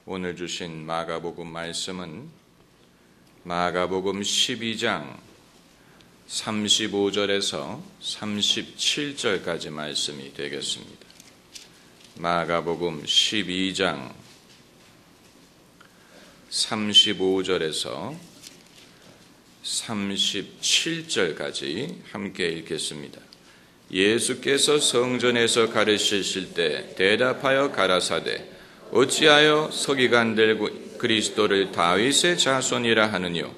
오늘 주신 마가복음 말씀은 마가복음 12장 35절에서 37절까지 말씀이 되겠습니다. 마가복음 12장 35절에서 37절까지 함께 읽겠습니다. 예수께서 성전에서 가르치실 때 대답하여 가라사대 어찌하여 서기관들 그리스도를 다윗의 자손이라 하느뇨?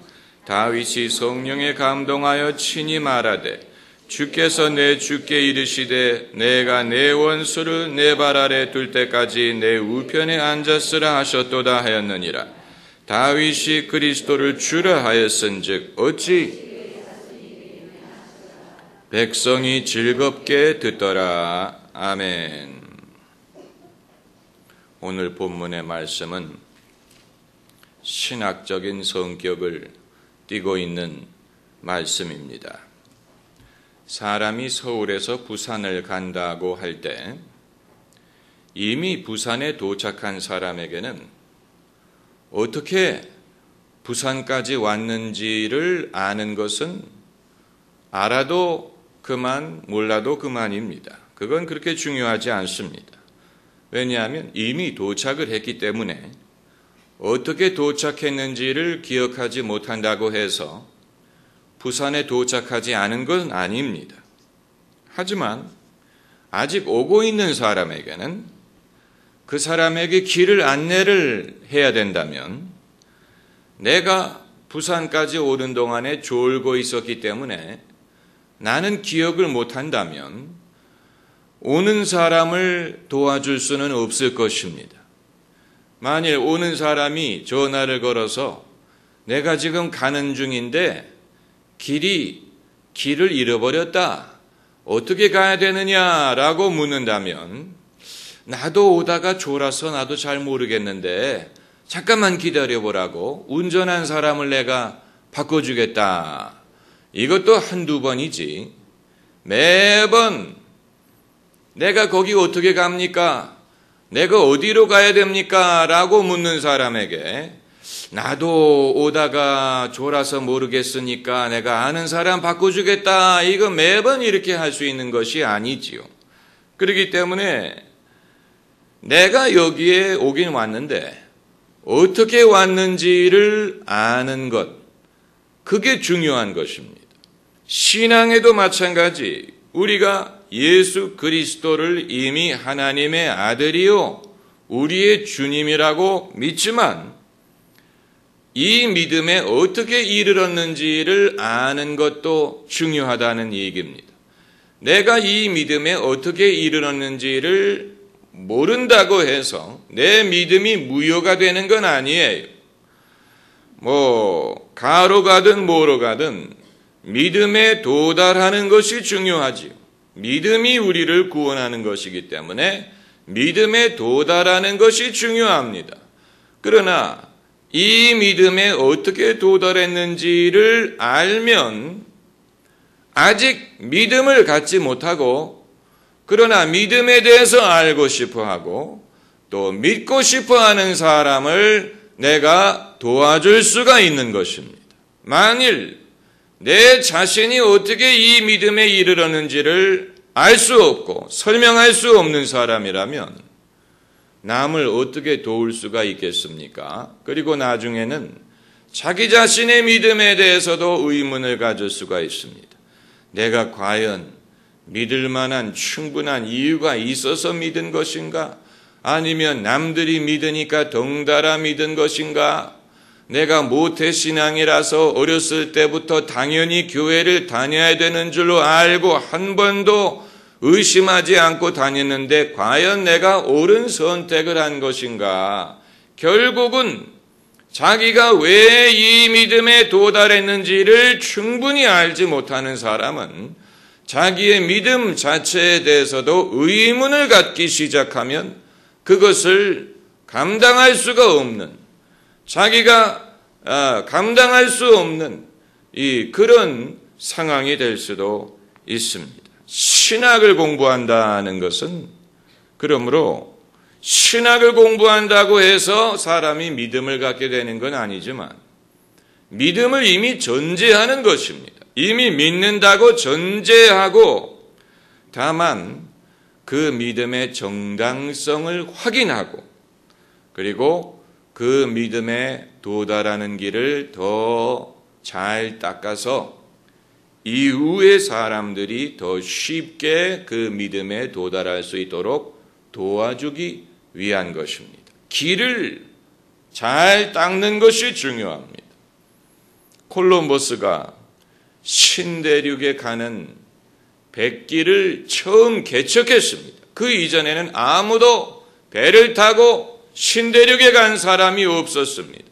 다윗이 성령에 감동하여 친히 말하되 주께서 내 주께 이르시되 내가 내 원수를 내 발 아래 둘 때까지 내 우편에 앉았으라 하셨도다 하였느니라. 다윗이 그리스도를 주라 하였은즉 어찌 백성이 즐겁게 듣더라. 아멘. 오늘 본문의 말씀은 신학적인 성격을 띠고 있는 말씀입니다. 사람이 서울에서 부산을 간다고 할 때 이미 부산에 도착한 사람에게는 어떻게 부산까지 왔는지를 아는 것은 알아도 그만, 몰라도 그만입니다. 그건 그렇게 중요하지 않습니다. 왜냐하면 이미 도착을 했기 때문에 어떻게 도착했는지를 기억하지 못한다고 해서 부산에 도착하지 않은 건 아닙니다. 하지만 아직 오고 있는 사람에게는 그 사람에게 길을 안내를 해야 된다면 내가 부산까지 오는 동안에 졸고 있었기 때문에 나는 기억을 못한다면 오는 사람을 도와줄 수는 없을 것입니다. 만일 오는 사람이 전화를 걸어서 내가 지금 가는 중인데 길을 잃어버렸다. 어떻게 가야 되느냐라고 묻는다면 나도 오다가 졸아서 나도 잘 모르겠는데 잠깐만 기다려보라고 운전한 사람을 내가 바꿔주겠다. 이것도 한두 번이지 매번 내가 거기 어떻게 갑니까? 내가 어디로 가야 됩니까? 라고 묻는 사람에게 나도 오다가 졸아서 모르겠으니까 내가 아는 사람 바꿔주겠다. 이거 매번 이렇게 할 수 있는 것이 아니지요. 그렇기 때문에 내가 여기에 오긴 왔는데 어떻게 왔는지를 아는 것, 그게 중요한 것입니다. 신앙에도 마찬가지. 우리가 예수 그리스도를 이미 하나님의 아들이요 우리의 주님이라고 믿지만 이 믿음에 어떻게 이르렀는지를 아는 것도 중요하다는 얘기입니다. 내가 이 믿음에 어떻게 이르렀는지를 모른다고 해서 내 믿음이 무효가 되는 건 아니에요. 가로 가든 뭐로 가든 믿음에 도달하는 것이 중요하지요. 믿음이 우리를 구원하는 것이기 때문에 믿음에 도달하는 것이 중요합니다. 그러나 이 믿음에 어떻게 도달했는지를 알면 아직 믿음을 갖지 못하고 그러나 믿음에 대해서 알고 싶어하고 또 믿고 싶어하는 사람을 내가 도와줄 수가 있는 것입니다. 만일 내 자신이 어떻게 이 믿음에 이르렀는지를 알 수 없고 설명할 수 없는 사람이라면 남을 어떻게 도울 수가 있겠습니까? 그리고 나중에는 자기 자신의 믿음에 대해서도 의문을 가질 수가 있습니다. 내가 과연 믿을 만한 충분한 이유가 있어서 믿은 것인가? 아니면 남들이 믿으니까 덩달아 믿은 것인가? 내가 모태신앙이라서 어렸을 때부터 당연히 교회를 다녀야 되는 줄로 알고 한 번도 의심하지 않고 다녔는데 과연 내가 옳은 선택을 한 것인가? 결국은 자기가 왜 이 믿음에 도달했는지를 충분히 알지 못하는 사람은 자기의 믿음 자체에 대해서도 의문을 갖기 시작하면 그것을 감당할 수가 없는 자기가 감당할 수 없는 그런 상황이 될 수도 있습니다. 신학을 공부한다는 것은 그러므로 신학을 공부한다고 해서 사람이 믿음을 갖게 되는 건 아니지만 믿음을 이미 전제하는 것입니다. 이미 믿는다고 전제하고 다만 그 믿음의 정당성을 확인하고 그리고 그 믿음에 도달하는 길을 더 잘 닦아서 이후의 사람들이 더 쉽게 그 믿음에 도달할 수 있도록 도와주기 위한 것입니다. 길을 잘 닦는 것이 중요합니다. 콜럼버스가 신대륙에 가는 백길을 처음 개척했습니다. 그 이전에는 아무도 배를 타고 신대륙에 간 사람이 없었습니다.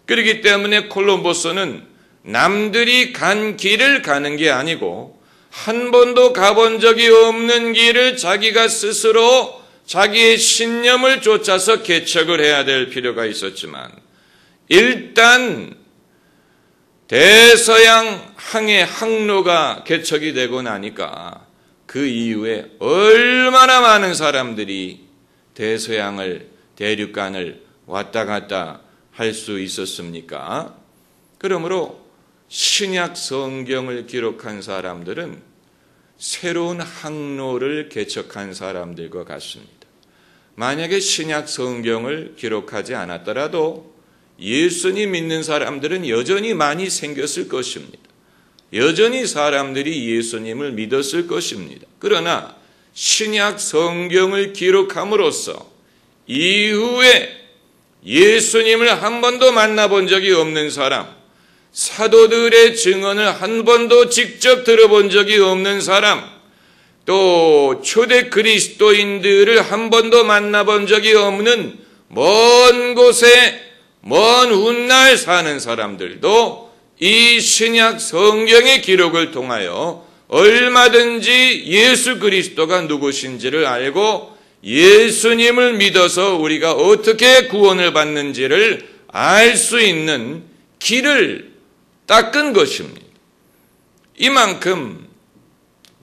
그렇기 때문에 콜럼버스는 남들이 간 길을 가는 게 아니고 한 번도 가본 적이 없는 길을 자기가 스스로 자기의 신념을 쫓아서 개척을 해야 될 필요가 있었지만 일단 대서양 항해 항로가 개척이 되고 나니까 그 이후에 얼마나 많은 사람들이 대서양을 대륙간을 왔다 갔다 할 수 있었습니까? 그러므로 신약 성경을 기록한 사람들은 새로운 항로를 개척한 사람들과 같습니다. 만약에 신약 성경을 기록하지 않았더라도 예수님 믿는 사람들은 여전히 많이 생겼을 것입니다. 여전히 사람들이 예수님을 믿었을 것입니다. 그러나 신약 성경을 기록함으로써 이후에 예수님을 한 번도 만나본 적이 없는 사람, 사도들의 증언을 한 번도 직접 들어본 적이 없는 사람, 또 초대 그리스도인들을 한 번도 만나본 적이 없는 먼 곳에 먼 훗날 사는 사람들도 이 신약 성경의 기록을 통하여 얼마든지 예수 그리스도가 누구신지를 알고 예수님을 믿어서 우리가 어떻게 구원을 받는지를 알 수 있는 길을 닦은 것입니다. 이만큼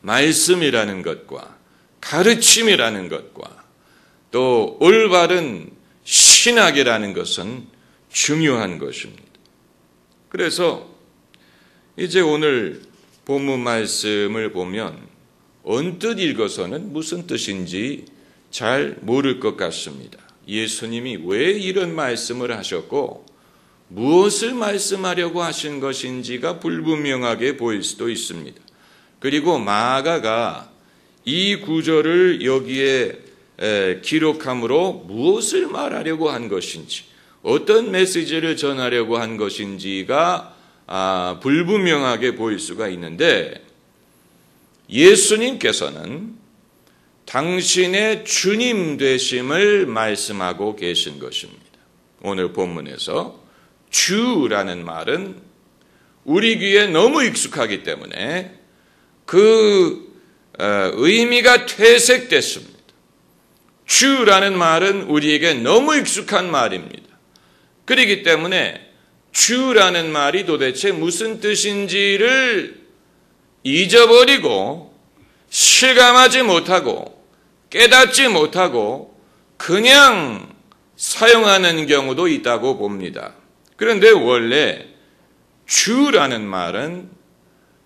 말씀이라는 것과 가르침이라는 것과 또 올바른 신학이라는 것은 중요한 것입니다. 그래서 이제 오늘 본문 말씀을 보면 언뜻 읽어서는 무슨 뜻인지 잘 모를 것 같습니다. 예수님이 왜 이런 말씀을 하셨고 무엇을 말씀하려고 하신 것인지가 불분명하게 보일 수도 있습니다. 그리고 마가가 이 구절을 여기에 기록함으로 무엇을 말하려고 한 것인지, 어떤 메시지를 전하려고 한 것인지가 불분명하게 보일 수가 있는데 예수님께서는 당신의 주님 되심을 말씀하고 계신 것입니다. 오늘 본문에서 주라는 말은 우리 귀에 너무 익숙하기 때문에 그 의미가 퇴색됐습니다. 주라는 말은 우리에게 너무 익숙한 말입니다. 그렇기 때문에 주라는 말이 도대체 무슨 뜻인지를 잊어버리고 실감하지 못하고 깨닫지 못하고 그냥 사용하는 경우도 있다고 봅니다. 그런데 원래 주라는 말은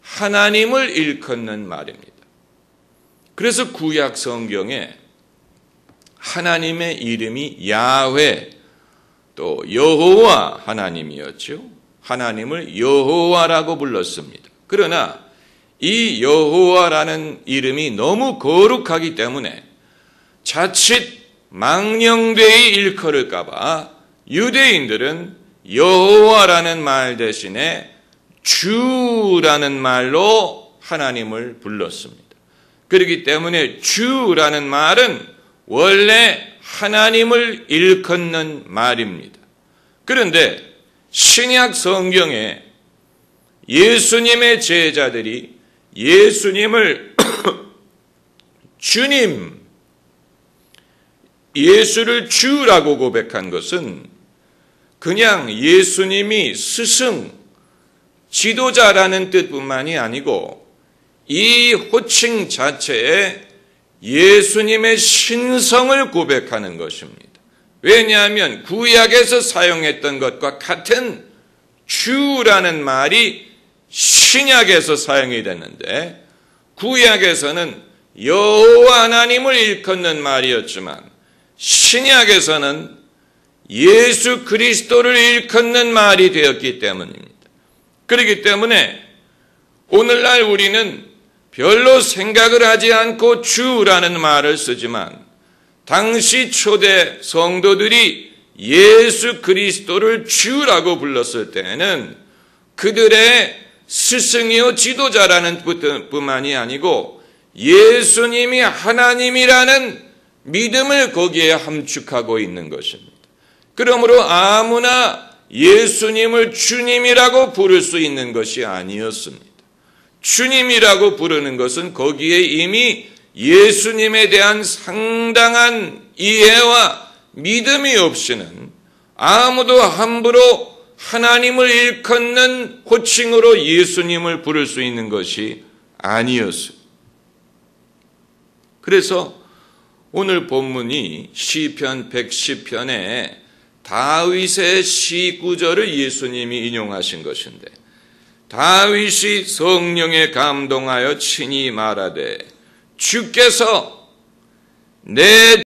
하나님을 일컫는 말입니다. 그래서 구약 성경에 하나님의 이름이 야훼 또 여호와 하나님이었죠. 하나님을 여호와라고 불렀습니다. 그러나 이 여호와라는 이름이 너무 거룩하기 때문에 자칫 망령되이 일컬을까 봐 유대인들은 여호와라는 말 대신에 주라는 말로 하나님을 불렀습니다. 그렇기 때문에 주라는 말은 원래 하나님을 일컫는 말입니다. 그런데 신약 성경에 예수님의 제자들이 예수님을 주님, 예수를 주라고 고백한 것은 그냥 예수님이 스승, 지도자라는 뜻뿐만이 아니고 이 호칭 자체에 예수님의 신성을 고백하는 것입니다. 왜냐하면 구약에서 사용했던 것과 같은 주라는 말이 신약에서 사용이 되는데, 구약에서는 여호와 하나님을 일컫는 말이었지만 신약에서는 예수 그리스도를 일컫는 말이 되었기 때문입니다. 그렇기 때문에 오늘날 우리는 별로 생각을 하지 않고 주라는 말을 쓰지만, 당시 초대 성도들이 예수 그리스도를 주라고 불렀을 때에는 그들의 스승이요 지도자라는 뿐만이 아니고 예수님이 하나님이라는 믿음을 거기에 함축하고 있는 것입니다. 그러므로 아무나 예수님을 주님이라고 부를 수 있는 것이 아니었습니다. 주님이라고 부르는 것은 거기에 이미 예수님에 대한 상당한 이해와 믿음이 없이는 아무도 함부로 하나님을 일컫는 호칭으로 예수님을 부를 수 있는 것이 아니었어요. 그래서 오늘 본문이 시편 110편에 다윗의 시 구절을 예수님이 인용하신 것인데, 다윗이 성령에 감동하여 친히 말하되 주께서 내